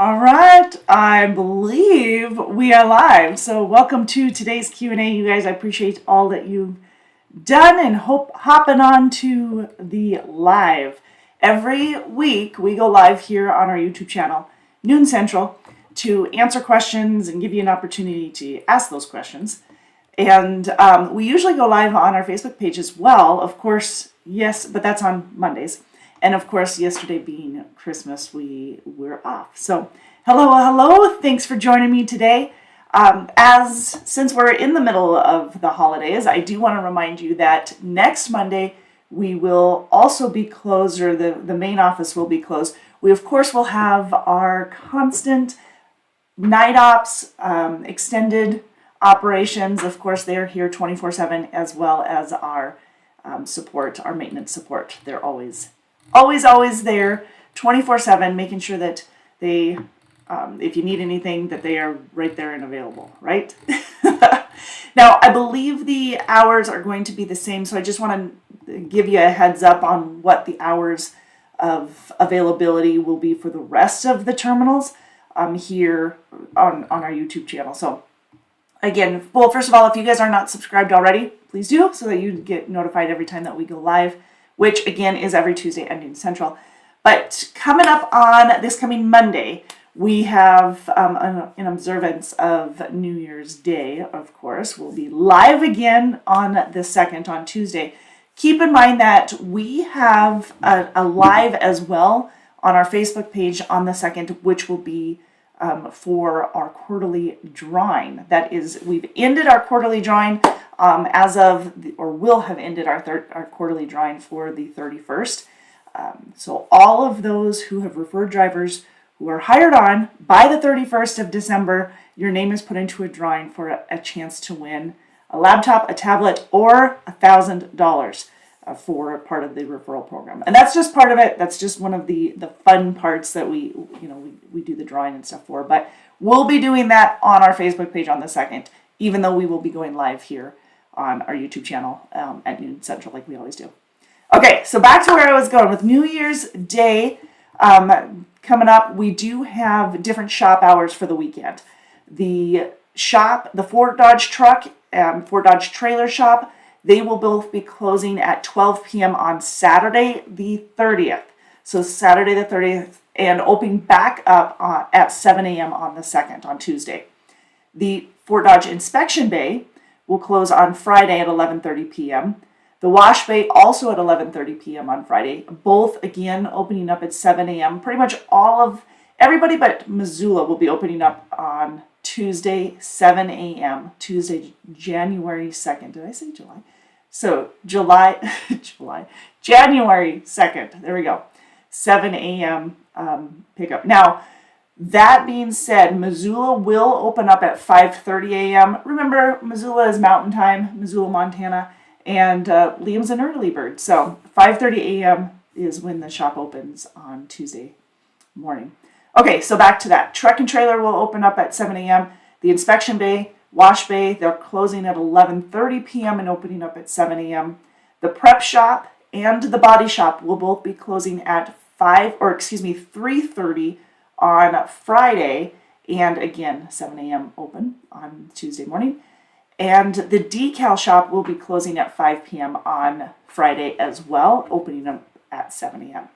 All right, I believe we are live. So welcome to today's Q&A, you guys. I appreciate all that you've done and hopping on to the live. Every week we go live here on our YouTube channel, noon central, to answer questions and give you an opportunity to ask those questions. And we usually go live on our Facebook page as well, of course, yes, but that's on Mondays. And of course, yesterday being Christmas, we were off. So hello, thanks for joining me today. Since we're in the middle of the holidays, I do want to remind you that next Monday, we will also be closed, or the main office will be closed. We, of course, will have our constant night ops, extended operations. Of course, they're here 24/7, as well as our support, our maintenance support. They're always there 24/7, making sure that they, if you need anything, that they are right there and available, right? Now, I believe the hours are going to be the same, so I just want to give you a heads up on what the hours of availability will be for the rest of the terminals here on our YouTube channel. So again, well, first of all, if you guys are not subscribed already, please do, so that you get notified every time that we go live, which again is every Tuesday at noon central. But coming up on this coming Monday, we have, in observance of New Year's Day, of course, we'll be live again on the 2nd, on Tuesday. Keep in mind that we have a live as well on our Facebook page on the 2nd, which will be for our quarterly drawing. That is, we've ended our quarterly drawing or will have ended our quarterly drawing for the 31st. So all of those who have referred drivers who are hired on by the 31st of December, your name is put into a drawing for a chance to win a laptop, a tablet, or $1,000 for part of the referral program. And that's just part of it. That's just one of the fun parts that we do the drawing and stuff for. But we'll be doing that on our Facebook page on the 2nd, even though we will be going live here on our YouTube channel at noon central, like we always do. Okay, so back to where I was going with New Year's Day coming up. We do have different shop hours for the weekend. The Fort Dodge truck and Fort Dodge trailer shop, they will both be closing at 12 p.m. on Saturday the 30th. So Saturday the 30th, and opening back up at 7 a.m. on the 2nd, on Tuesday. The Fort Dodge inspection bay will close on Friday at 11:30 p.m. The wash bay also at 11:30 p.m. on Friday. Both, again, opening up at 7 a.m. Pretty much everybody but Missoula will be opening up on Tuesday, 7 a.m. Tuesday, January 2nd. Did I say July? So January 2nd. There we go. 7 a.m. Pickup. Now, that being said, Missoula will open up at 5:30 a.m. Remember, Missoula is Mountain Time, Missoula, Montana, and Liam's an early bird. So 5:30 a.m. is when the shop opens on Tuesday morning. Okay, so back to that. Truck and trailer will open up at 7 a.m. The inspection bay, wash bay, they're closing at 11:30 p.m. and opening up at 7 a.m. The prep shop and the body shop will both be closing at 3:30 on Friday, and again, 7 a.m. open on Tuesday morning. And the decal shop will be closing at 5 p.m. on Friday as well, opening up at 7 a.m.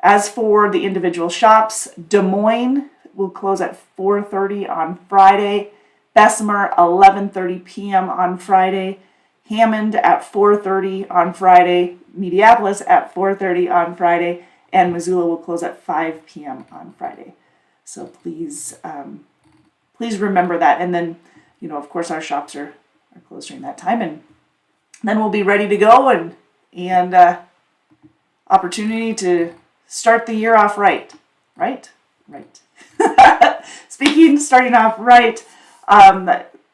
As for the individual shops, Des Moines will close at 4:30 on Friday, Bessemer 11:30 p.m. on Friday, Hammond at 4:30 on Friday, Mediapolis at 4:30 on Friday, and Missoula will close at 5 p.m. on Friday. So please remember that. And then, of course, our shops are closed during that time, and then we'll be ready to go and opportunity to start the year off right. Starting off right,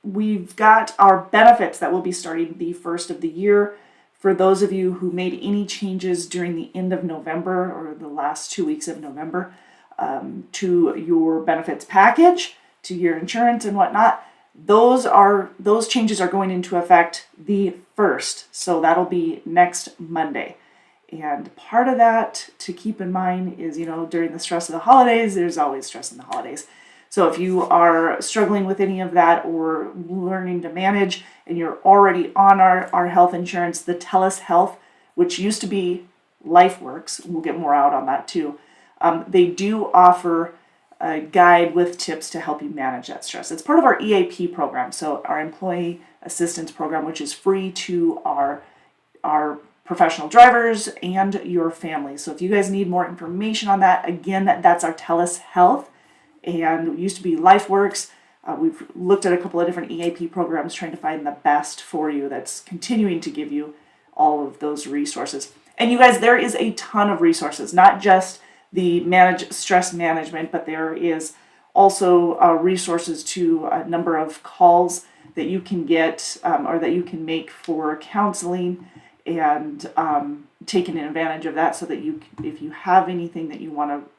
we've got our benefits that will be starting the first of the year. For those of you who made any changes during the end of November or the last 2 weeks of November to your benefits package, to your insurance and whatnot, those changes are going into effect the 1st. So that'll be next Monday. And part of that to keep in mind is, during the stress of the holidays, there's always stress in the holidays. So if you are struggling with any of that or learning to manage and you're already on our health insurance, the TELUS Health, which used to be LifeWorks, we'll get more out on that too, they do offer a guide with tips to help you manage that stress. It's part of our EAP program, so our Employee Assistance Program, which is free to our professional drivers and your family. So if you guys need more information on that, again, that's our TELUS Health, and it used to be LifeWorks. We've looked at a couple of different EAP programs trying to find the best for you that's continuing to give you all of those resources. And you guys, there is a ton of resources, not just the stress management, but there is also resources to a number of calls that you can get or that you can make for counseling and taking advantage of that, so that if you have anything that you want to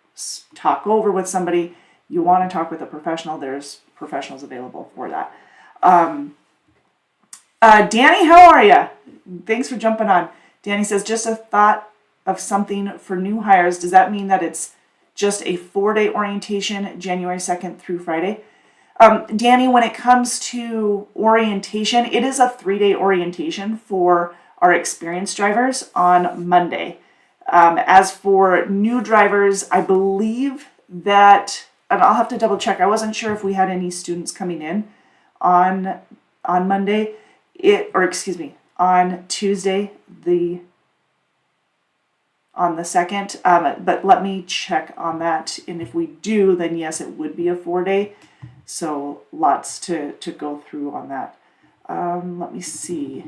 talk over with somebody, you want to talk with a professional, there's professionals available for that. Danny, how are you? Thanks for jumping on. Danny says, just a thought of something for new hires. Does that mean that it's just a 4-day orientation, January 2nd through Friday? Danny, when it comes to orientation, it is a 3-day orientation for our experienced drivers on Monday. As for new drivers, I believe that, and I'll have to double check, I wasn't sure if we had any students coming in on Monday, on Tuesday, on the 2nd, but let me check on that, and if we do, then yes, it would be a 4-day, so lots to go through on that. Let me see.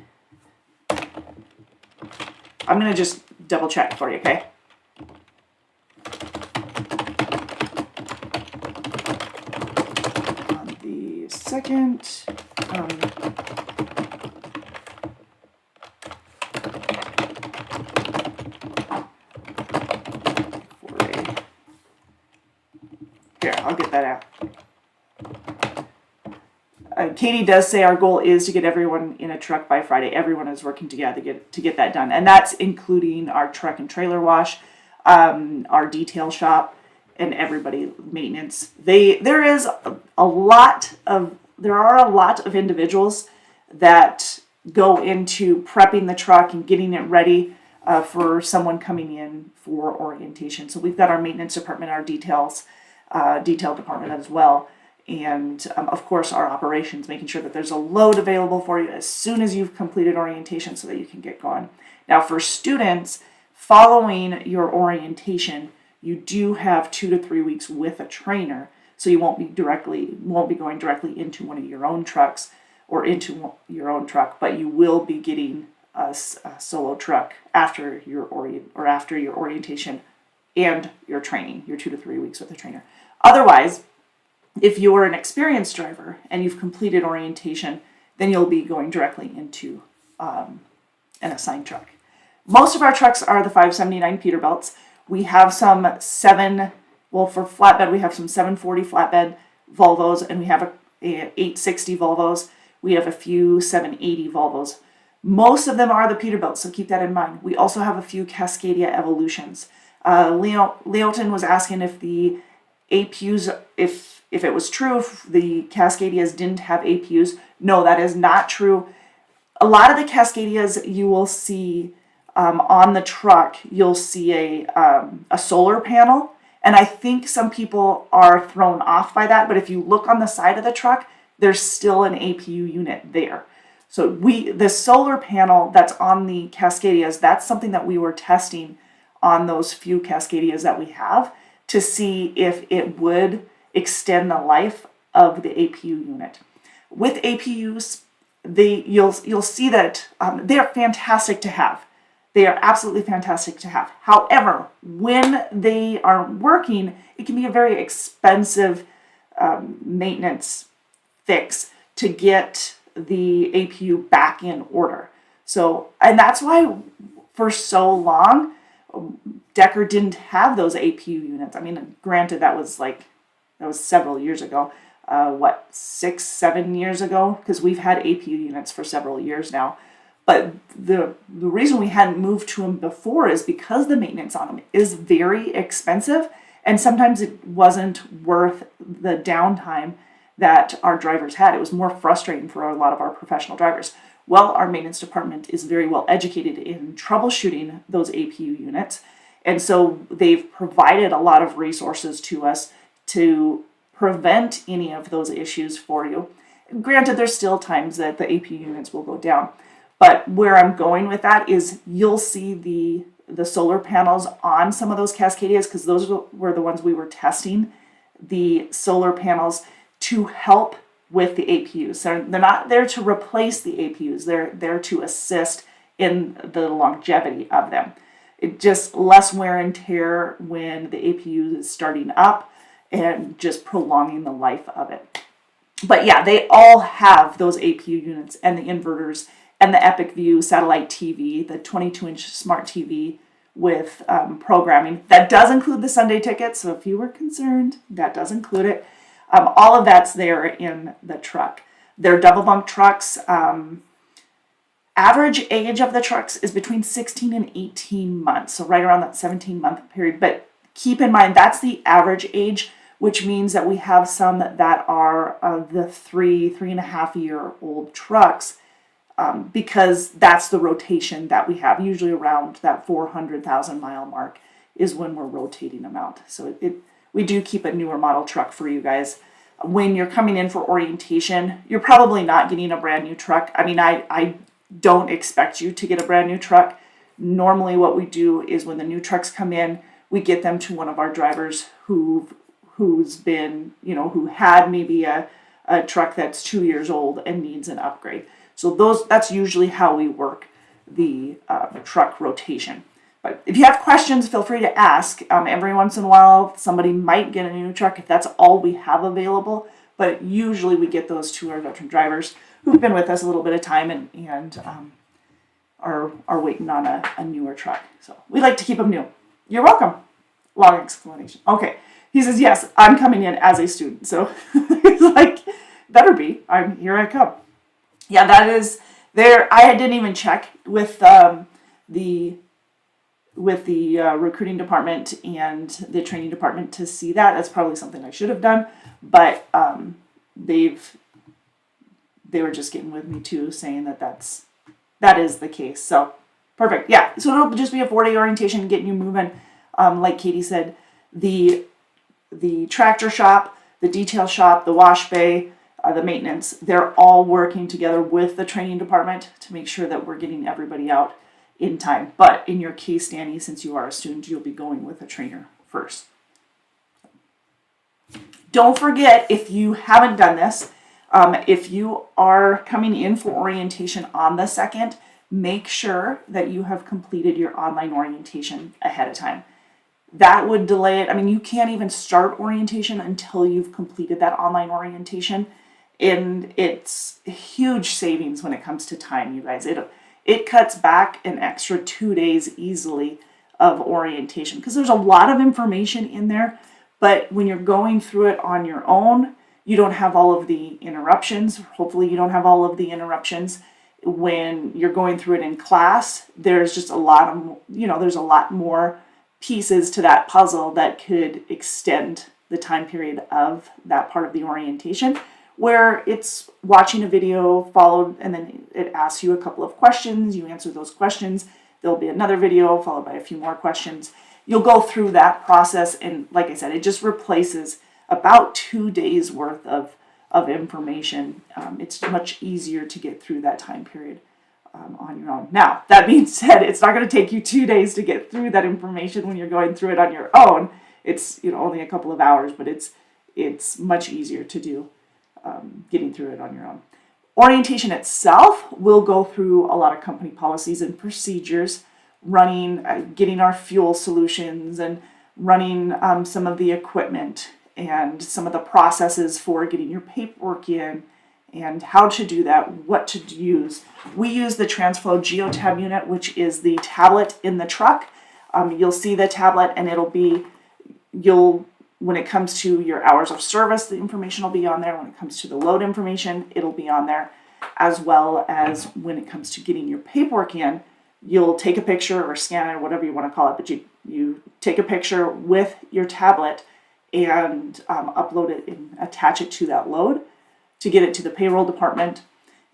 I'm going to just double check for you, okay? On the 2nd, here, I'll get that out. Katie does say our goal is to get everyone in a truck by Friday. Everyone is working together to get that done. And that's including our truck and trailer wash, our detail shop, and everybody, maintenance. There are a lot of individuals that go into prepping the truck and getting it ready for someone coming in for orientation. So we've got our maintenance department, our detail department as well. And of course our operations, making sure that there's a load available for you as soon as you've completed orientation so that you can get going. Now for students, following your orientation, you do have 2 to 3 weeks with a trainer, so you won't be going directly into one of your own trucks or into your own truck, but you will be getting a solo truck after your orientation and your training, your 2 to 3 weeks with a trainer. Otherwise, if you're an experienced driver and you've completed orientation, then you'll be going directly into an assigned truck. Most of our trucks are the 579 Peterbilts. We have some for flatbed, we have some 740 flatbed Volvos, and we have a 860 Volvos. We have a few 780 Volvos. Most of them are the Peterbilts, so keep that in mind. We also have a few Cascadia Evolutions. Leoton was asking if the APUs, if it was true, if the Cascadias didn't have APUs. No, that is not true. A lot of the Cascadias you will see on the truck, you'll see a solar panel. And I think some people are thrown off by that. But if you look on the side of the truck, there's still an APU unit there. So the solar panel that's on the Cascadias, that's something that we were testing on those few Cascadias that we have to see if it would extend the life of the APU unit. With APUs, you'll see that they are fantastic to have. They are absolutely fantastic to have. However, when they are working, it can be a very expensive maintenance fix to get the APU back in order. So, and that's why for so long, Decker didn't have those APU units. I mean, granted, that was several years ago. 6-7 years ago? Because we've had APU units for several years now. But the reason we hadn't moved to them before is because the maintenance on them is very expensive, and sometimes it wasn't worth the downtime that our drivers had. It was more frustrating for a lot of our professional drivers. Well, our maintenance department is very well educated in troubleshooting those APU units, and so they've provided a lot of resources to us to prevent any of those issues for you. Granted, there's still times that the APU units will go down, but where I'm going with that is you'll see the solar panels on some of those Cascadias, because those were the ones we were testing, the solar panels to help with the APUs. They're not there to replace the APUs. They're there to assist in the longevity of them. It just less wear and tear when the APU is starting up and just prolonging the life of it. But yeah, they all have those APU units and the inverters and the Epic View satellite TV, the 22-inch smart TV with programming. That does include the Sunday ticket, so if you were concerned, that does include it. All of that's there in the truck. They're double bunk trucks. Average age of the trucks is between 16 and 18 months, so right around that 17-month period. But keep in mind, that's the average age, which means that we have some that are the 3.5-year-old trucks, because that's the rotation that we have. Usually around that 400,000 mile mark is when we're rotating them out. So we do keep a newer model truck for you guys. When you're coming in for orientation, you're probably not getting a brand new truck. I mean, I don't expect you to get a brand new truck. Normally what we do is when the new trucks come in, we get them to one of our drivers who's been, who had maybe a truck that's 2 years old and needs an upgrade. So that's usually how we work the truck rotation. But if you have questions, feel free to ask. Every once in a while, somebody might get a new truck if that's all we have available. But usually we get those to our veteran drivers who've been with us a little bit of time and are waiting on a newer truck. So we like to keep them new. You're welcome. Long explanation. Okay. He says, yes, I'm coming in as a student. So he's like, better be. Here I come. Yeah, that is there. I didn't even check with the recruiting department and the training department to see that. That's probably something I should have done, but they were just getting with me too, saying that is the case. So perfect. Yeah. So it'll just be a 4-day orientation, getting you moving. Like Katie said, the tractor shop, the detail shop, the wash bay, the maintenance, they're all working together with the training department to make sure that we're getting everybody out in time. But in your case, Danny, since you are a student, you'll be going with a trainer first. Don't forget, if you haven't done this, if you are coming in for orientation on the 2nd, make sure that you have completed your online orientation ahead of time. That would delay it. I mean, you can't even start orientation until you've completed that online orientation. And it's huge savings when it comes to time, you guys. It cuts back an extra 2 days easily of orientation because there's a lot of information in there. But when you're going through it on your own, you don't have all of the interruptions. Hopefully you don't have all of the interruptions. When you're going through it in class, there's just a lot of, there's a lot more pieces to that puzzle that could extend the time period of that part of the orientation, where it's watching a video followed and then it asks you a couple of questions, you answer those questions, there'll be another video followed by a few more questions. You'll go through that process, and like I said, it just replaces about 2 days worth of information. It's much easier to get through that time period on your own. Now, that being said, it's not going to take you 2 days to get through that information when you're going through it on your own. It's only a couple of hours, but it's much easier to do getting through it on your own. Orientation itself will go through a lot of company policies and procedures, getting our fuel solutions and running some of the equipment and some of the processes for getting your paperwork in and how to do that, what to use. We use the TransFlow GeoTab unit, which is the tablet in the truck. You'll see the tablet and when it comes to your hours of service, the information will be on there. When it comes to the load information, it'll be on there. as well as when it comes to getting your paperwork in, you'll take a picture or scan it or whatever you want to call it, but you take a picture with your tablet and upload it and attach it to that load to get it to the payroll department.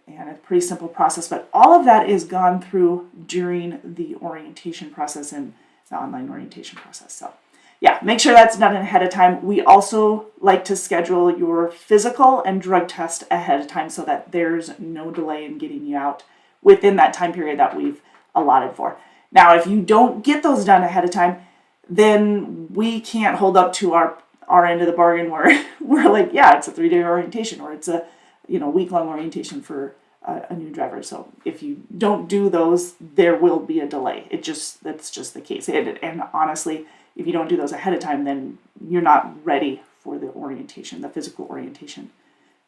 And it's a pretty simple process, but all of that is gone through during the orientation process and the online orientation process. So yeah, make sure that's done ahead of time. We also like to schedule your physical and drug test ahead of time so that there's no delay in getting you out within that time period that we've allotted for. Now, if you don't get those done ahead of time, then we can't hold up to our end of the bargain where we're like, yeah, it's a 3-day orientation or it's a week-long orientation for a new driver. So if you don't do those, there will be a delay. That's just the case. And honestly, if you don't do those ahead of time, then you're not ready for the orientation, the physical orientation.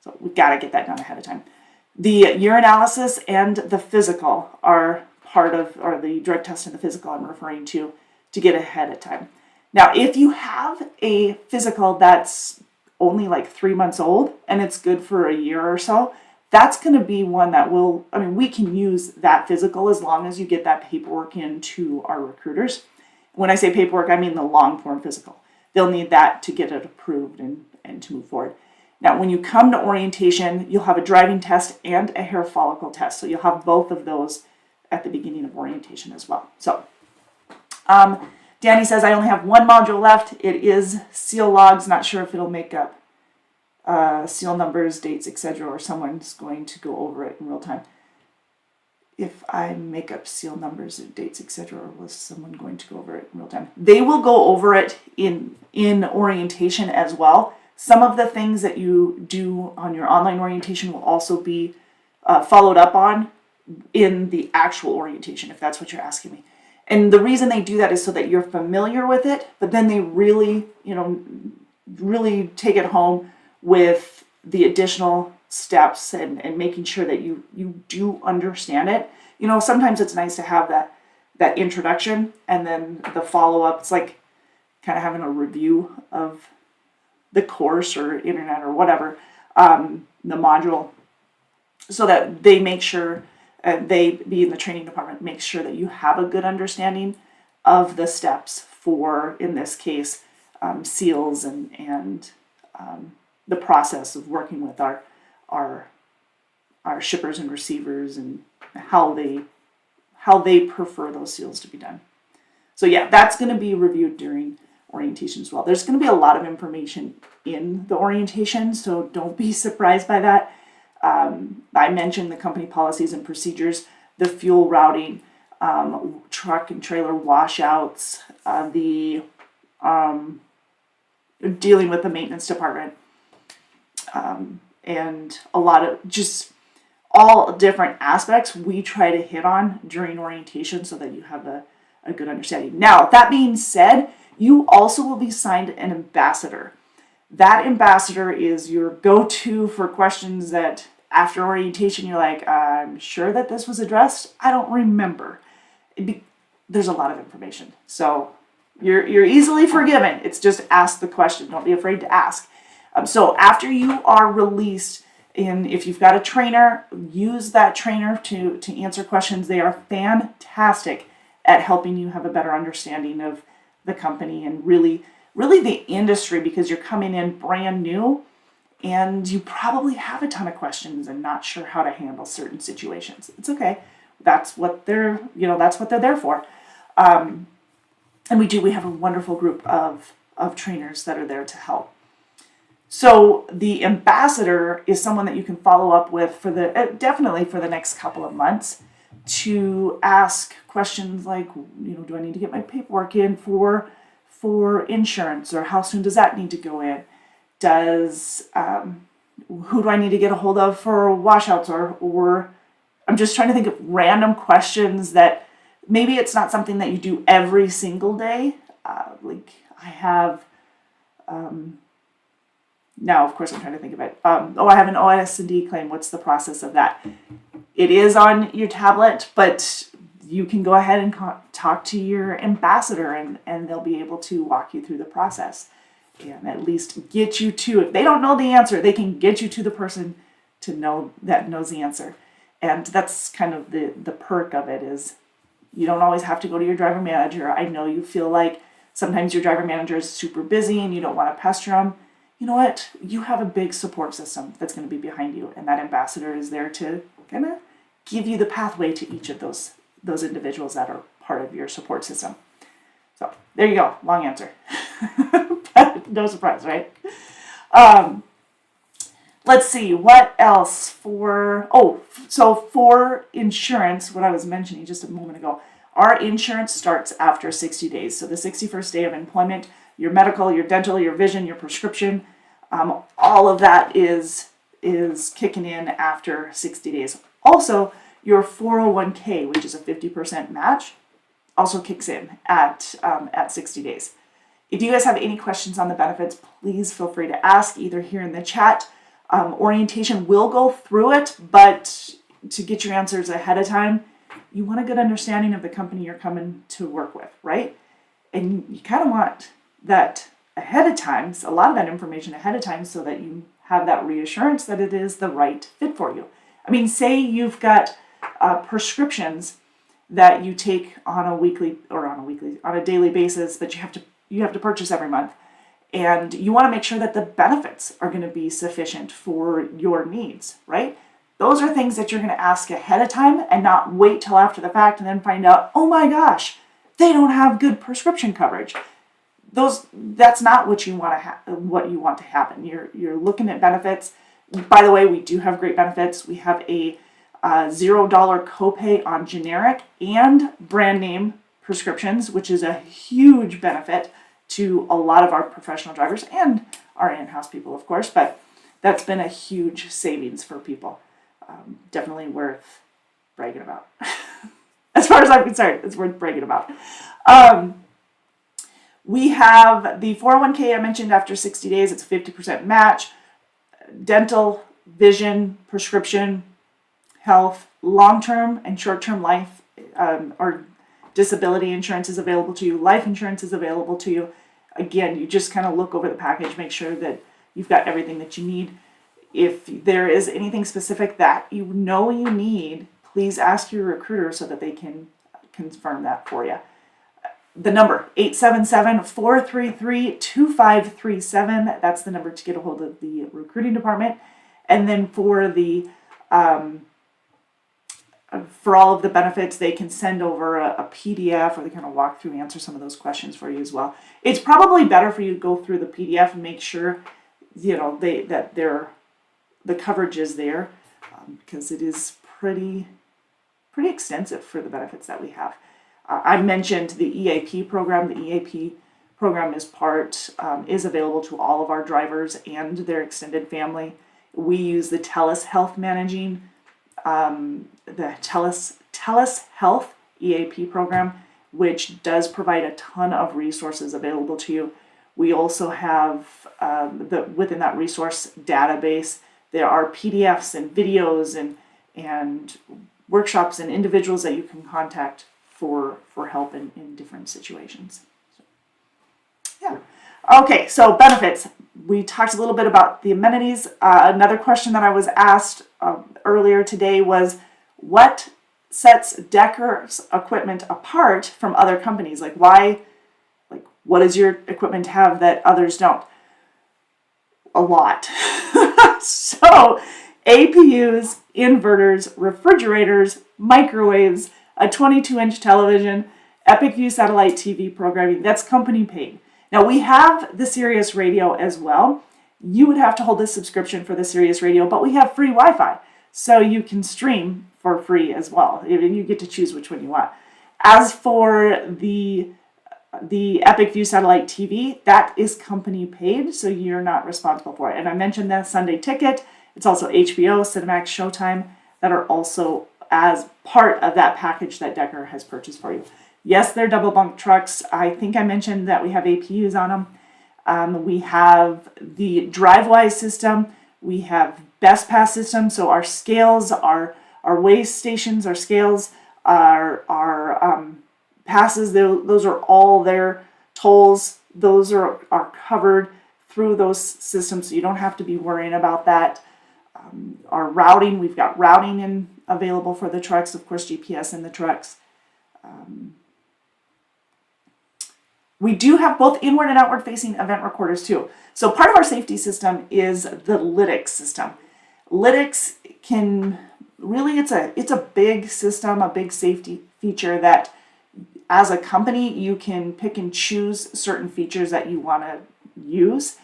So we've got to get that done ahead of time. The urinalysis and the physical are part of, or the drug test and the physical I'm referring to get ahead of time. Now, if you have a physical that's only like 3 months old and it's good for a year or so, that's going to be one that we can use that physical as long as you get that paperwork into our recruiters. When I say paperwork, I mean the long form physical. They'll need that to get it approved and to move forward. Now, when you come to orientation, you'll have a driving test and a hair follicle test. So you'll have both of those at the beginning of orientation as well. So Danny says, I only have one module left. It is seal logs. Not sure if it'll make up seal numbers, dates, etc., or someone's going to go over it in real time. If I make up seal numbers and dates, etc., or was someone going to go over it in real time? They will go over it in orientation as well. Some of the things that you do on your online orientation will also be followed up on in the actual orientation, if that's what you're asking me. And the reason they do that is so that you're familiar with it, but then they really take it home with the additional steps and making sure that you do understand it. Sometimes it's nice to have that introduction and then the follow-up. It's like kind of having a review of the course or internet or whatever, the module, so that they make sure, they be in the training department, make sure that you have a good understanding of the steps for, in this case, seals and the process of working with our shippers and receivers and how they prefer those seals to be done. So yeah, that's going to be reviewed during orientation as well. There's going to be a lot of information in the orientation, so don't be surprised by that. I mentioned the company policies and procedures, the fuel routing, truck and trailer washouts, the dealing with the maintenance department, and a lot of just all different aspects we try to hit on during orientation so that you have a good understanding. Now, that being said, you also will be signed an ambassador. That ambassador is your go-to for questions that after orientation you're like, I'm sure that this was addressed. I don't remember. There's a lot of information. So you're easily forgiven. It's just ask the question. Don't be afraid to ask. So after you are released, and if you've got a trainer, use that trainer to answer questions. They are fantastic at helping you have a better understanding of the company and really the industry, because you're coming in brand new and you probably have a ton of questions and not sure how to handle certain situations. It's okay. That's what they're there for. And we have a wonderful group of trainers that are there to help. So the ambassador is someone that you can follow up with definitely for the next couple of months to ask questions like, do I need to get my paperwork in for insurance, or how soon does that need to go in? Who do I need to get a hold of for washouts, or I'm just trying to think of random questions that maybe it's not something that you do every single day. Like I have, now of course I'm trying to think of it. I have an OS&D claim. What's the process of that? It is on your tablet, but you can go ahead and talk to your ambassador and they'll be able to walk you through the process and at least get you to, if they don't know the answer, they can get you to the person that knows the answer. And that's kind of the perk of it is you don't always have to go to your driver manager. I know you feel like sometimes your driver manager is super busy and you don't want to pester them. You know what? You have a big support system that's going to be behind you, and that ambassador is there to kind of give you the pathway to each of those individuals that are part of your support system. So there you go, long answer. But no surprise, right? Let's see, what else for insurance, what I was mentioning just a moment ago, our insurance starts after 60 days. So the 61st day of employment, your medical, your dental, your vision, your prescription, all of that is kicking in after 60 days. Also, your 401k, which is a 50% match, also kicks in at 60 days. If you guys have any questions on the benefits, please feel free to ask either here in the chat. Orientation will go through it, but to get your answers ahead of time, you want a good understanding of the company you're coming to work with, right? And you kind of want that ahead of time, so a lot of that information ahead of time so that you have that reassurance that it is the right fit for you. I mean, say you've got prescriptions that you take on a daily basis that you have to purchase every month. And you want to make sure that the benefits are going to be sufficient for your needs, right? Those are things that you're going to ask ahead of time and not wait till after the fact and then find out, oh my gosh, they don't have good prescription coverage. That's not what you want to happen. You're looking at benefits. By the way, we do have great benefits. We have a $0 copay on generic and brand name prescriptions, which is a huge benefit to a lot of our professional drivers and our in-house people, of course, but that's been a huge savings for people. Definitely worth bragging about. As far as I'm concerned, it's worth bragging about. We have the 401k I mentioned after 60 days, it's a 50% match. Dental, vision, prescription, health, long-term and short-term life or disability insurance is available to you. Life insurance is available to you. Again, you just kind of look over the package, make sure that you've got everything that you need. If there is anything specific that you know you need, please ask your recruiter so that they can confirm that for you. The number, 877-433-2537. That's the number to get a hold of the recruiting department. And then for the for all of the benefits, they can send over a PDF, or they kind of walk through and answer some of those questions for you as well. It's probably better for you to go through the PDF and make sure, that the coverage is there, because it is pretty extensive for the benefits that we have. I mentioned the EAP program. The EAP program is available to all of our drivers and their extended family. We use the TELUS Health Managing, the TELUS Health EAP program, which does provide a ton of resources available to you. We also have within that resource database, there are PDFs and videos and workshops and individuals that you can contact for help in different situations. So, yeah. Okay, so benefits. We talked a little bit about the amenities. Another question that I was asked earlier today was, what sets Decker's equipment apart from other companies? What does your equipment have that others don't? A lot. So, APUs, inverters, refrigerators, microwaves, a 22-inch television, Epic View satellite TV programming, that's company paid. Now, we have the Sirius Radio as well. You would have to hold a subscription for the Sirius Radio, but we have free Wi-Fi, so you can stream for free as well. You get to choose which one you want. As for the Epic View satellite TV, that is company paid, so you're not responsible for it. And I mentioned the Sunday Ticket. It's also HBO, Cinemax, Showtime, that are also as part of that package that Decker has purchased for you. Yes, they're double bunk trucks. I think I mentioned that we have APUs on them. We have the DriveWise system. We have Best Pass system. So our scales, our weigh stations, our scales, our passes, those are all their tolls. Those are covered through those systems, so you don't have to be worrying about that. Our routing, we've got routing available for the trucks, of course, GPS in the trucks. We do have both inward and outward facing event recorders too. So part of our safety system is the Lytx system. Lytx can really, it's a big system, a big safety feature that as a company, you can pick and choose certain features that you want to use.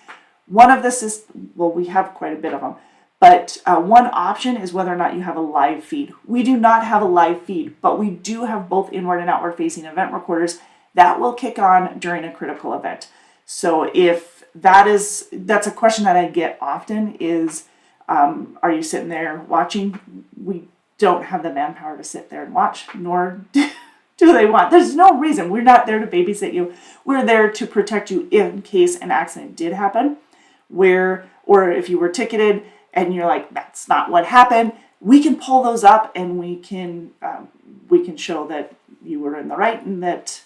One of this is, well, we have quite a bit of them, but one option is whether or not you have a live feed. We do not have a live feed, but we do have both inward and outward facing event recorders that will kick on during a critical event. So if that's a question that I get often is, are you sitting there watching? We don't have the manpower to sit there and watch, nor do they want. There's no reason. We're not there to babysit you. We're there to protect you in case an accident did happen, or if you were ticketed and you're like, that's not what happened, we can pull those up and we can show that you were in the right and that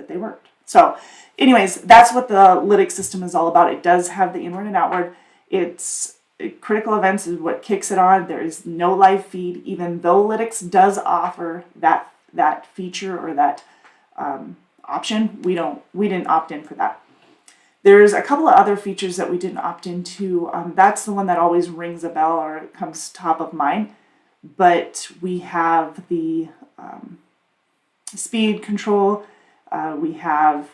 they weren't. So anyways, that's what the Lytx system is all about. It does have the inward and outward. It's critical events is what kicks it on. There is no live feed, even though Lytx does offer that feature or that option. We didn't opt in for that. There's a couple of other features that we didn't opt into. That's the one that always rings a bell or it comes top of mind. But we have the speed control. We have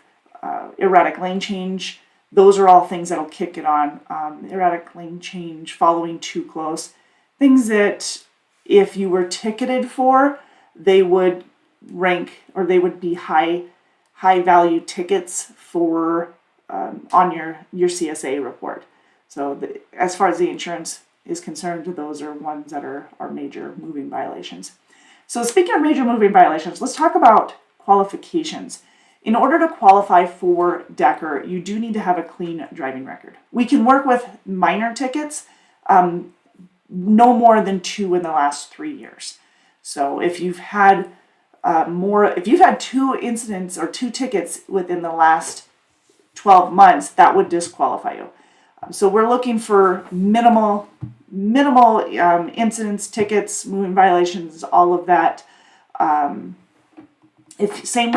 erratic lane change. Those are all things that'll kick it on. Erratic lane change, following too close. Things that if you were ticketed for, they would rank or they would be high value tickets for on your CSA report. So as far as the insurance is concerned, those are ones that are major moving violations. So speaking of major moving violations, let's talk about qualifications. In order to qualify for Decker, you do need to have a clean driving record. We can work with minor tickets, no more than 2 in the last 3 years. So if you've had if you've had 2 incidents or 2 tickets within the last 12 months, that would disqualify you. So we're looking for minimal incidents, tickets, moving violations, all of that. Same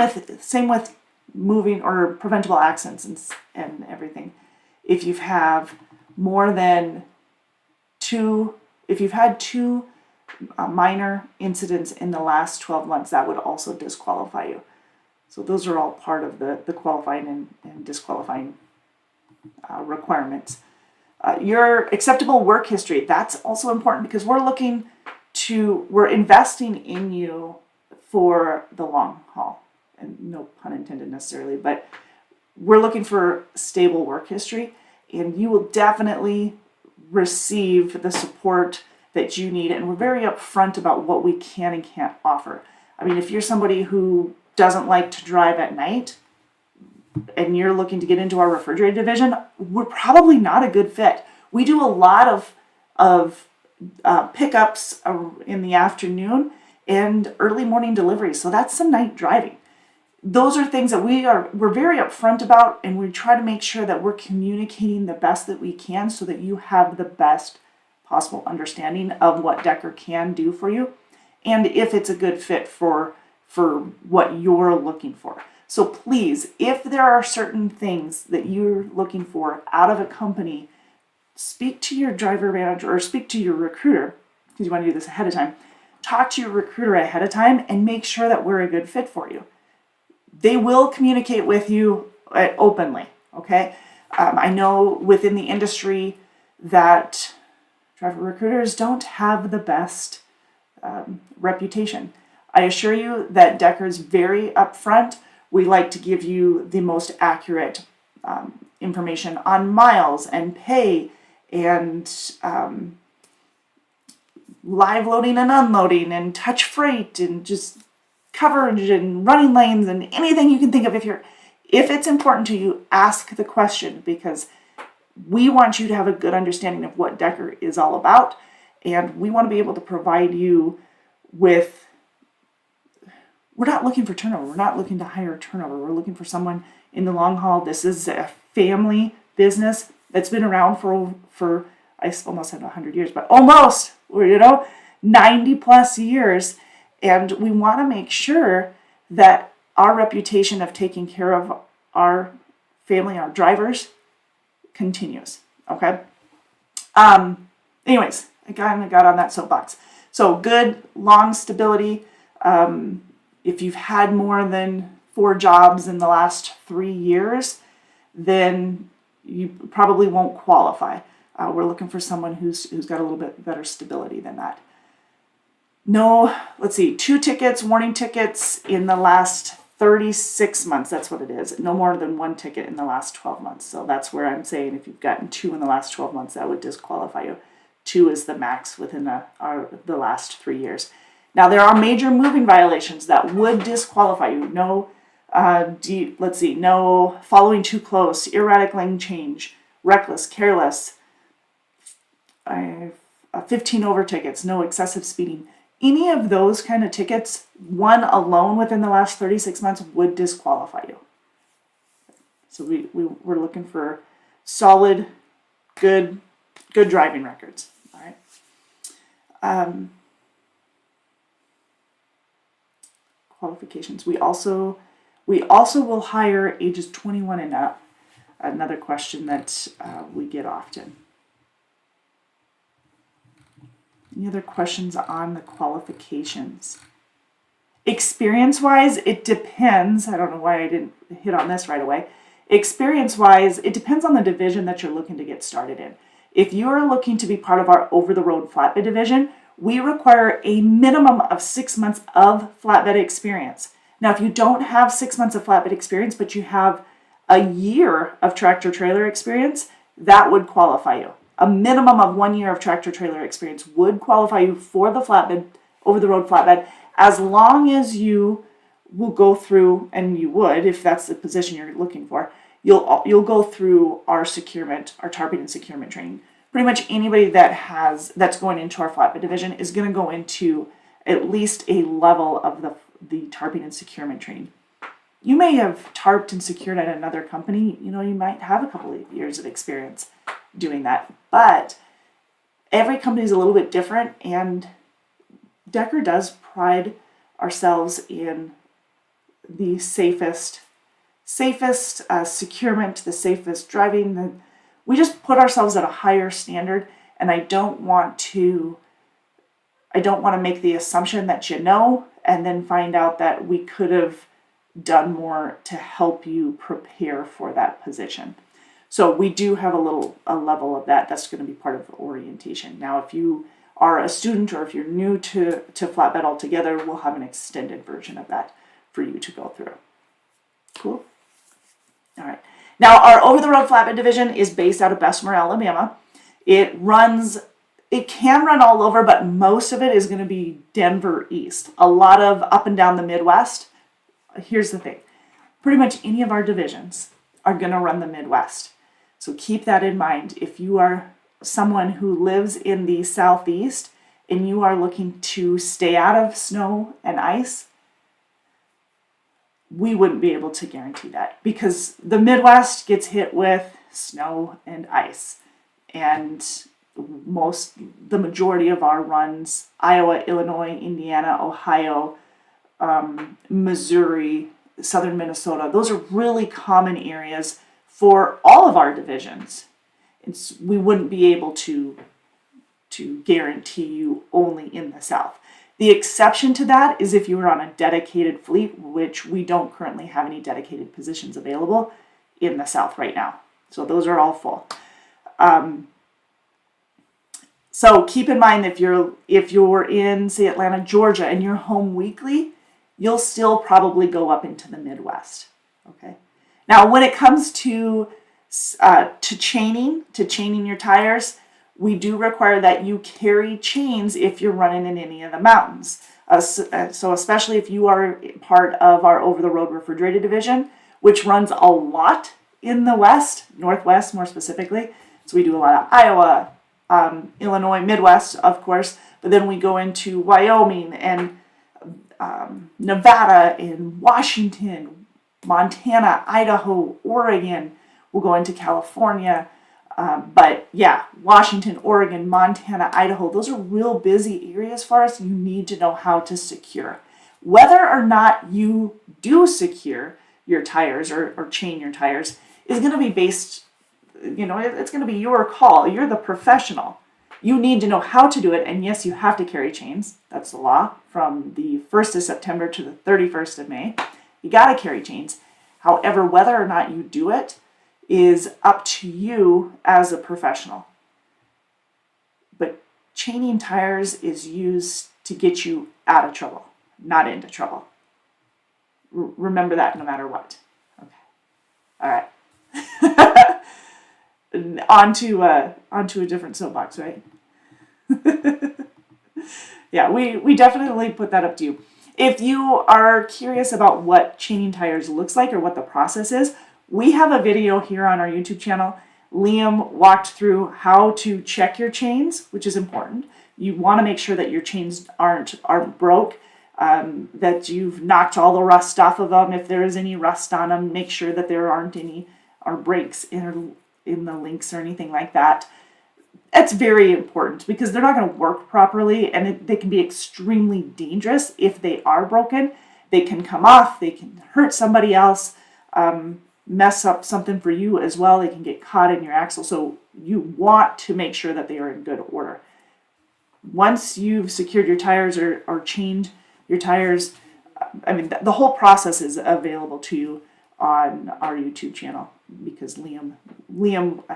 with moving or preventable accidents and everything. If you've have more than 2, if you've had 2 minor incidents in the last 12 months, that would also disqualify you. So those are all part of the qualifying and disqualifying requirements. Your acceptable work history, that's also important because we're investing in you for the long haul. And no pun intended necessarily, but we're looking for stable work history, and you will definitely receive the support that you need. And we're very upfront about what we can and can't offer. I mean, if you're somebody who doesn't like to drive at night and you're looking to get into our refrigerated division, we're probably not a good fit. We do a lot of pickups in the afternoon and early morning deliveries. So that's some night driving. Those are things that we're very upfront about, and we try to make sure that we're communicating the best that we can so that you have the best possible understanding of what Decker can do for you and if it's a good fit for what you're looking for. So please, if there are certain things that you're looking for out of a company, speak to your driver manager or speak to your recruiter, because you want to do this ahead of time. Talk to your recruiter ahead of time and make sure that we're a good fit for you. They will communicate with you openly, okay? I know within the industry that driver recruiters don't have the best reputation. I assure you that Decker is very upfront. We like to give you the most accurate information on miles and pay and live loading and unloading and touch freight and just coverage and running lanes and anything you can think of. If it's important to you, ask the question, because we want you to have a good understanding of what Decker is all about, and we want to be able to provide you with, we're not looking for turnover. We're not looking to hire turnover. We're looking for someone in the long haul. This is a family business that's been around for I almost said 100 years, but almost, 90 plus years. And we want to make sure that our reputation of taking care of our family, our drivers, continues. Okay. Anyways, I kind of got on that soapbox. So good, long stability. If you've had more than 4 jobs in the last 3 years, then you probably won't qualify. We're looking for someone who's got a little bit better stability than that. No, let's see, 2 tickets, warning tickets in the last 36 months. That's what it is. No more than 1 ticket in the last 12 months. So that's where I'm saying if you've gotten 2 in the last 12 months, that would disqualify you. 2 is the max within the last 3 years. Now, there are major moving violations that would disqualify you. No, no following too close, erratic lane change, reckless, careless, 15 over tickets, no excessive speeding. Any of those kind of tickets, one alone within the last 36 months would disqualify you. So we're looking for solid, good driving records. All right. Qualifications. We also will hire ages 21 and up. Another question that we get often. Any other questions on the qualifications? Experience-wise, it depends. I don't know why I didn't hit on this right away. Experience-wise, it depends on the division that you're looking to get started in. If you're looking to be part of our over-the-road flatbed division, we require a minimum of 6 months of flatbed experience. Now, if you don't have 6 months of flatbed experience, but you have a year of tractor-trailer experience, that would qualify you. A minimum of 1 year of tractor-trailer experience would qualify you for the flatbed, over-the-road flatbed, as long as you will go through, and you would, if that's the position you're looking for, you'll go through our securement, our tarping and securement training. Pretty much anybody that's going into our flatbed division is going to go into at least a level of the tarping and securement training. You may have tarped and secured at another company. You might have a couple of years of experience doing that, but every company is a little bit different, and Decker does pride ourselves in the safest securement, the safest driving. We just put ourselves at a higher standard, and I don't want to make the assumption that and then find out that we could have done more to help you prepare for that position. So we do have a level of that's going to be part of the orientation. Now, if you are a student or if you're new to flatbed altogether, we'll have an extended version of that for you to go through. Cool. All right. Now, our over-the-road flatbed division is based out of Bessemer, Alabama. It can run all over, but most of it is going to be Denver East. A lot of up and down the Midwest. Here's the thing. Pretty much any of our divisions are going to run the Midwest. So keep that in mind. If you are someone who lives in the Southeast and you are looking to stay out of snow and ice, we wouldn't be able to guarantee that, because the Midwest gets hit with snow and ice. And the majority of our runs, Iowa, Illinois, Indiana, Ohio, Missouri, southern Minnesota, those are really common areas for all of our divisions. We wouldn't be able to guarantee you only in the South. The exception to that is if you were on a dedicated fleet, which we don't currently have any dedicated positions available in the South right now. So those are all full. So keep in mind, if you're in, say, Atlanta, Georgia, and you're home weekly, you'll still probably go up into the Midwest. Okay. Now, when it comes to chaining your tires, we do require that you carry chains if you're running in any of the mountains. So especially if you are part of our over-the-road refrigerated division, which runs a lot in the West, Northwest more specifically. So we do a lot of Iowa, Illinois, Midwest, of course, but then we go into Wyoming and Nevada and Washington, Montana, Idaho, Oregon. We'll go into California, But yeah, Washington, Oregon, Montana, Idaho, those are real busy areas for us. You need to know how to secure. Whether or not you do secure your tires or chain your tires is going to be based, it's going to be your call. You're the professional. You need to know how to do it. And yes, you have to carry chains. That's the law from the 1st of September to the 31st of May. You got to carry chains. However, whether or not you do it is up to you as a professional. But chaining tires is used to get you out of trouble, not into trouble. Remember that no matter what. Okay. All right. onto a different soapbox, right? Yeah, we definitely put that up to you. If you are curious about what chaining tires looks like or what the process is, we have a video here on our YouTube channel. Liam walked through how to check your chains, which is important. You want to make sure that your chains aren't broke, that you've knocked all the rust off of them. If there is any rust on them, make sure that there aren't any or breaks in the links or anything like that. That's very important because they're not going to work properly, and they can be extremely dangerous if they are broken. They can come off, they can hurt somebody else, mess up something for you as well. They can get caught in your axle. So you want to make sure that they are in good order. Once you've secured your tires or chained your tires, the whole process is available to you on our YouTube channel because Liam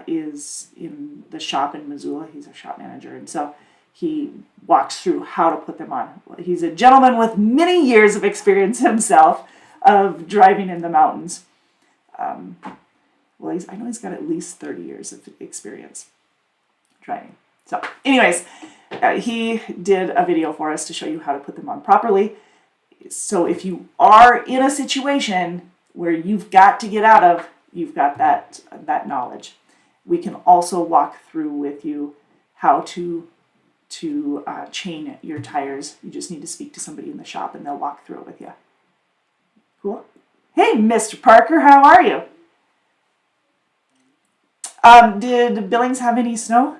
is in the shop in Missoula. He's a shop manager, and so he walks through how to put them on. He's a gentleman with many years of experience himself of driving in the mountains. I know he's got at least 30 years of experience driving. So anyways, he did a video for us to show you how to put them on properly. So if you are in a situation where you've got to get out of, you've got that knowledge. We can also walk through with you how to chain your tires. You just need to speak to somebody in the shop and they'll walk through it with you. Cool? Hey, Mr. Parker, how are you? Did Billings have any snow?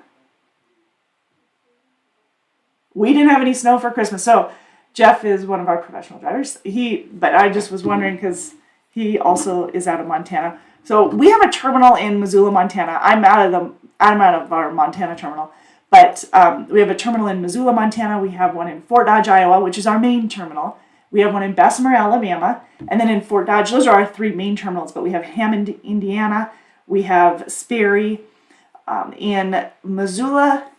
We didn't have any snow for Christmas. So Jeff is one of our professional drivers. But I just was wondering because he also is out of Montana. So we have a terminal in Missoula, Montana. I'm out of our Montana terminal, but we have a terminal in Missoula, Montana. We have one in Fort Dodge, Iowa, which is our main terminal. We have one in Bessemer, Alabama, and then in Fort Dodge. Those are our three main terminals. But we have Hammond, Indiana. We have Sperry in Missoula,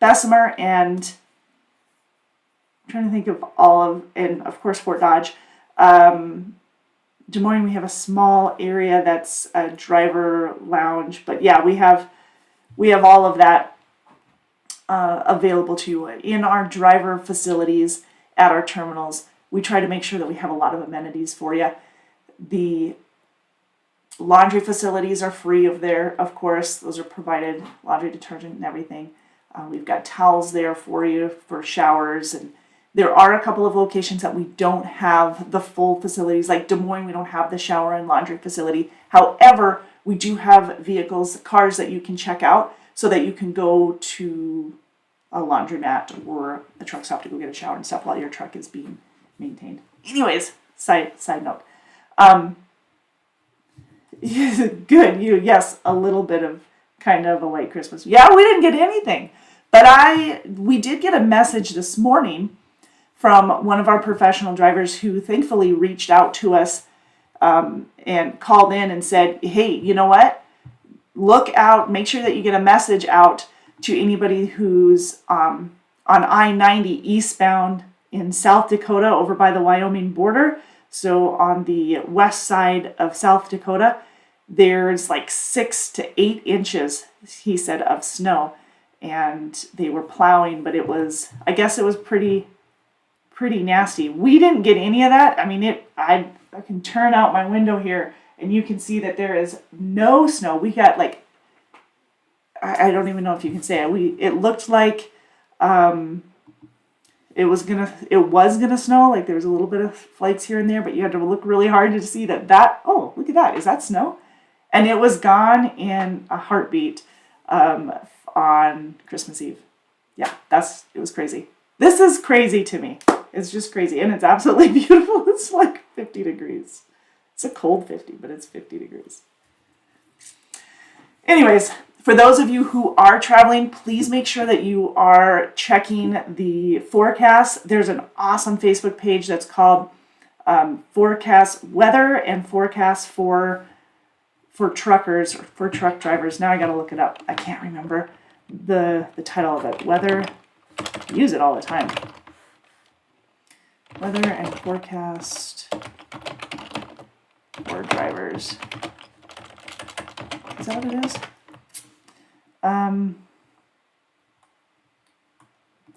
Bessemer, and I'm trying to think of and of course Fort Dodge. Des Moines, we have a small area that's a driver lounge, but yeah, we have all of that available to you in our driver facilities at our terminals. We try to make sure that we have a lot of amenities for you. The laundry facilities are free of course. Those are provided, laundry detergent and everything. We've got towels there for you for showers, and there are a couple of locations that we don't have the full facilities, like Des Moines, we don't have the shower and laundry facility. However, we do have cars that you can check out so that you can go to a laundromat or a truck stop to go get a shower and stuff while your truck is being maintained. Anyways, side note. Good, yes, a little bit of kind of a white Christmas. Yeah, we didn't get anything, but we did get a message this morning from one of our professional drivers who thankfully reached out to us and called in and said, hey, you know what? Look out, make sure that you get a message out to anybody who's on I-90 eastbound in South Dakota over by the Wyoming border. So on the west side of South Dakota, there's like 6 to 8 inches, he said, of snow. And they were plowing, but I guess it was pretty nasty. We didn't get any of that. I can turn out my window here and you can see that there is no snow. We got I don't even know if you can say it. It looked like it was gonna snow. Like there was a little bit of flakes here and there, but you had to look really hard to see that. Oh, look at that! Is that snow? And it was gone in a heartbeat. on Christmas Eve. Yeah, it was crazy. This is crazy to me. It's just crazy, and it's absolutely beautiful. It's like 50 degrees. It's a cold 50, but it's 50 degrees. Anyways, for those of you who are traveling, please make sure that you are checking the forecast. There's an awesome Facebook page that's called Forecast Weather and Forecast for truckers or for truck drivers. Now I gotta look it up. I can't remember the title of it. Weather, I use it all the time. Weather and Forecast for drivers. Is that what it is?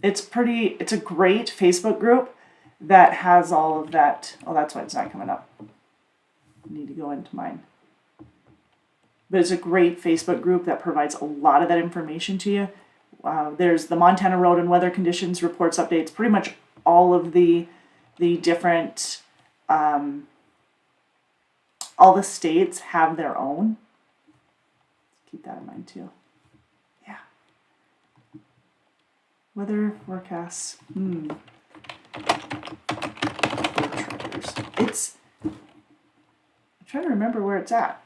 It's a great Facebook group that has all of that. Oh, that's why it's not coming up. I need to go into mine. But it's a great Facebook group that provides a lot of that information to you. There's the Montana Road and Weather Conditions reports, updates, pretty much all of the different, all the states have their own. Keep that in mind too. Yeah. Weather forecasts. I'm trying to remember where it's at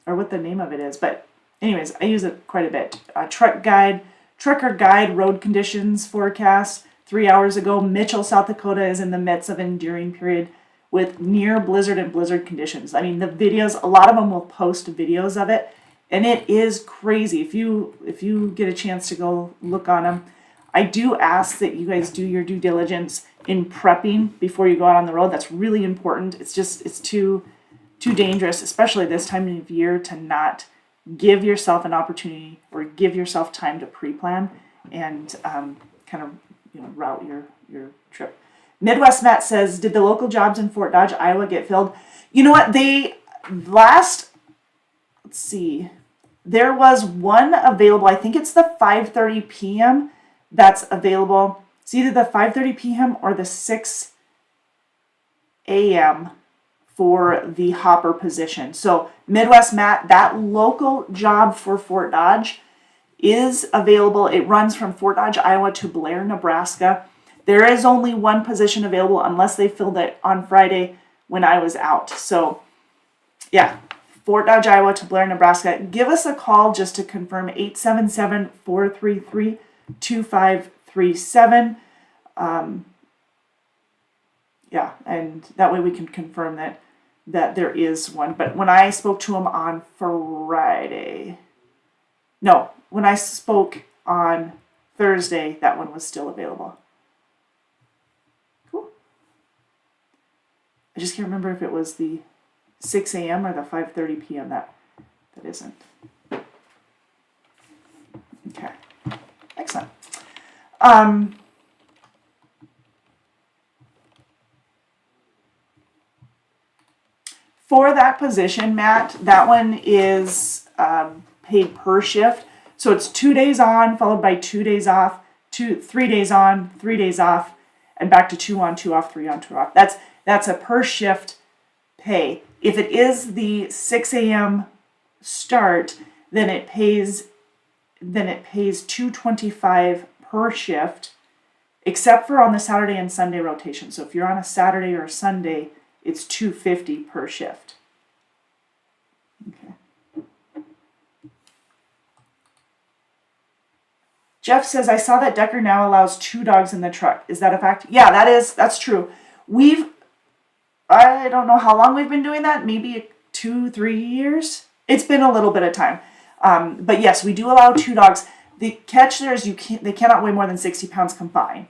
or what the name of it is, but anyways, I use it quite a bit. Trucker Guide Road Conditions Forecast. 3 hours ago, Mitchell, South Dakota is in the midst of an enduring period with near blizzard and blizzard conditions. I mean, the videos, a lot of them will post videos of it, and it is crazy. If you get a chance to go look on them, I do ask that you guys do your due diligence in prepping before you go out on the road. That's really important. It's too dangerous, especially this time of year, to not give yourself an opportunity or give yourself time to pre-plan and kind of route your trip. Midwest Matt says, did the local jobs in Fort Dodge, Iowa get filled? You know what? Let's see. There was one available. I think it's the 5:30 p.m. that's available. It's either the 5:30 p.m. or the 6 a.m. for the hopper position. So Midwest Matt, that local job for Fort Dodge is available. It runs from Fort Dodge, Iowa to Blair, Nebraska. There is only one position available unless they filled it on Friday when I was out. So yeah, Fort Dodge, Iowa to Blair, Nebraska. Give us a call just to confirm, 877-433-2537. Yeah, and that way we can confirm that there is one. But when I spoke to him on when I spoke on Thursday, that one was still available. Cool. I just can't remember if it was the 6 a.m. or the 5:30 p.m. That isn't. Okay. Excellent. For that position, Matt, that one is paid per shift. So it's 2 days on, followed by 2 days off, 3 days on, 3 days off, and back to 2 on, 2 off, 3 on, 2 off. That's a per shift pay. If it is the 6 a.m. start, then it pays $2.25 per shift, except for on the Saturday and Sunday rotation. So if you're on a Saturday or a Sunday, it's $2.50 per shift. Okay. Jeff says, I saw that Decker now allows 2 dogs in the truck. Is that a fact? Yeah, that's true. I don't know how long we've been doing that. Maybe 2-3 years. It's been a little bit of time. But yes, we do allow 2 dogs. The catch there is they cannot weigh more than 60 pounds combined.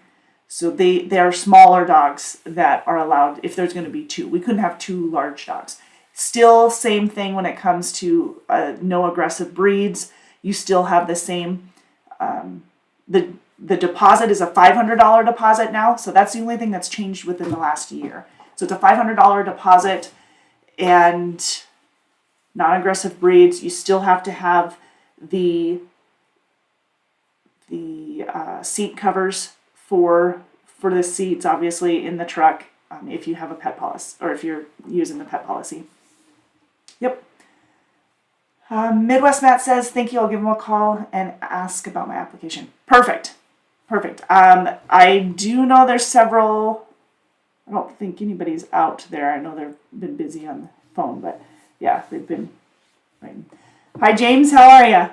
So they are smaller dogs that are allowed if there's going to be 2. We couldn't have 2 large dogs. Still, same thing when it comes to no aggressive breeds. You still have the same. The deposit is a $500 deposit now. So that's the only thing that's changed within the last year. So it's a $500 deposit, and non-aggressive breeds, you still have to have the seat covers for the seats, obviously, in the truck, if you have a pet policy, or if you're using the pet policy. Yep. Midwest Matt says, thank you, I'll give him a call and ask about my application. Perfect. I do know there's several, I don't think anybody's out there. I know they've been busy on the phone, but yeah, they've been writing. Hi, James, how are you?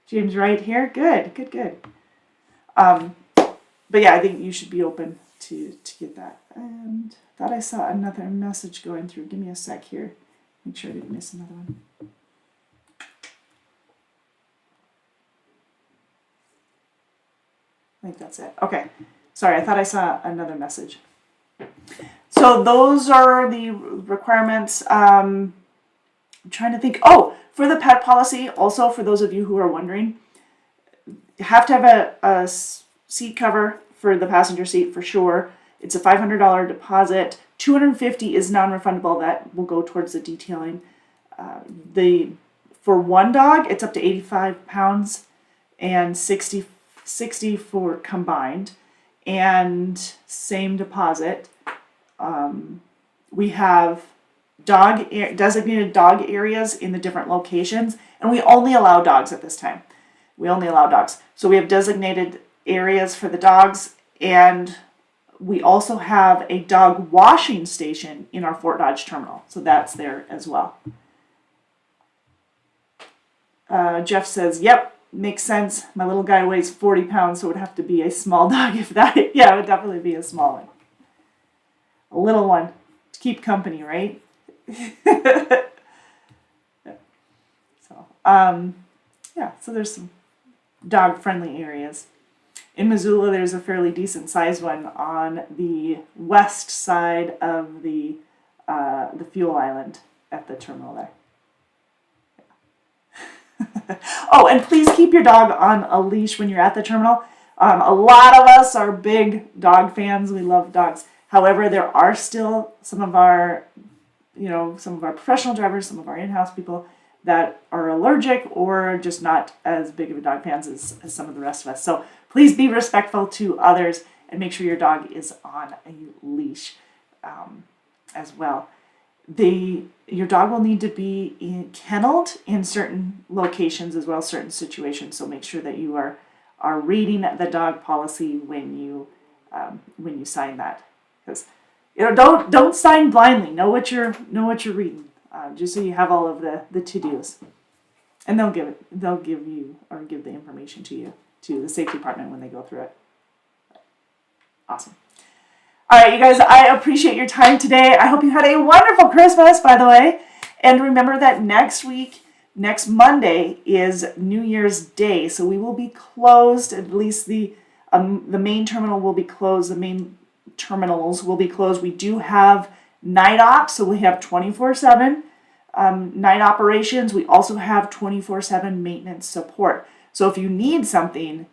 James right here? Good. But yeah, I think you should be open to get that. And thought I saw another message going through. Give me a sec here. Make sure I didn't miss another one. I think that's it. Okay. Sorry, I thought I saw another message. So those are the requirements. I'm trying to think. Oh, for the pet policy, also for those of you who are wondering, you have to have a seat cover for the passenger seat for sure. It's a $500 deposit. $250 is non-refundable. That will go towards the detailing. For one dog, it's up to 85 pounds and 60 for combined, and same deposit. We have designated dog areas in the different locations, and we only allow dogs at this time. So we have designated areas for the dogs, and we also have a dog washing station in our Fort Dodge terminal. So that's there as well. Jeff says, yep, makes sense. My little guy weighs 40 pounds, so it would have to be a small dog if that. Yeah, it would definitely be a small one. A little one to keep company, right? So there's some dog-friendly areas. In Missoula, there's a fairly decent-sized one on the west side of the fuel island at the terminal there. Oh, and please keep your dog on a leash when you're at the terminal. A lot of us are big dog fans. We love dogs. However, there are still some of our professional drivers, some of our in-house people that are allergic or just not as big of a dog fans as some of the rest of us. So please be respectful to others and make sure your dog is on a leash as well. Your dog will need to be kenneled in certain locations as well, certain situations. So make sure that you are reading the dog policy when you sign that, because don't sign blindly. Know what you're reading, just so you have all of the to-dos, and they'll give you or give the information to the safety department when they go through it. Awesome. All right, you guys, I appreciate your time today. I hope you had a wonderful Christmas, by the way. And remember that next Monday, is New Year's Day. So we will be closed, at least the main terminal will be closed. The main terminals will be closed. We do have night ops, so we have 24/7 night operations. We also have 24/7 maintenance support. So if you need something,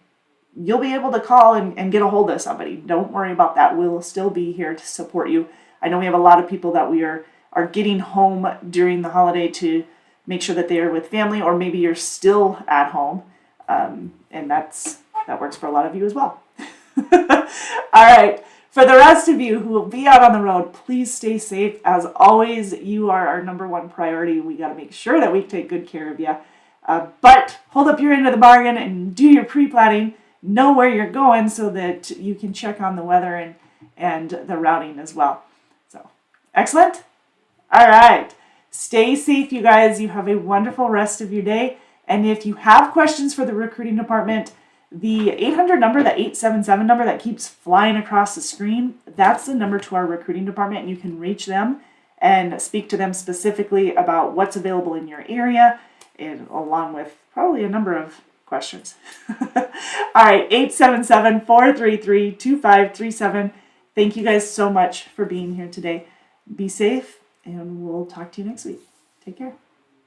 you'll be able to call and get a hold of somebody. Don't worry about that. We'll still be here to support you. I know we have a lot of people that we are getting home during the holiday to make sure that they are with family, or maybe you're still at home, and that works for a lot of you as well. All right. For the rest of you who will be out on the road, please stay safe. As always, you are our number one priority. We got to make sure that we take good care of you. But hold up your end of the bargain and do your pre-planning. Know where you're going so that you can check on the weather and the routing as well. So, excellent. All right. Stay safe, you guys. You have a wonderful rest of your day. And if you have questions for the recruiting department, the 800 number, the 877 number that keeps flying across the screen, that's the number to our recruiting department, and you can reach them and speak to them specifically about what's available in your area, and along with probably a number of questions. All right, 877-433-2537. Thank you guys so much for being here today. Be safe, and we'll talk to you next week. Take care.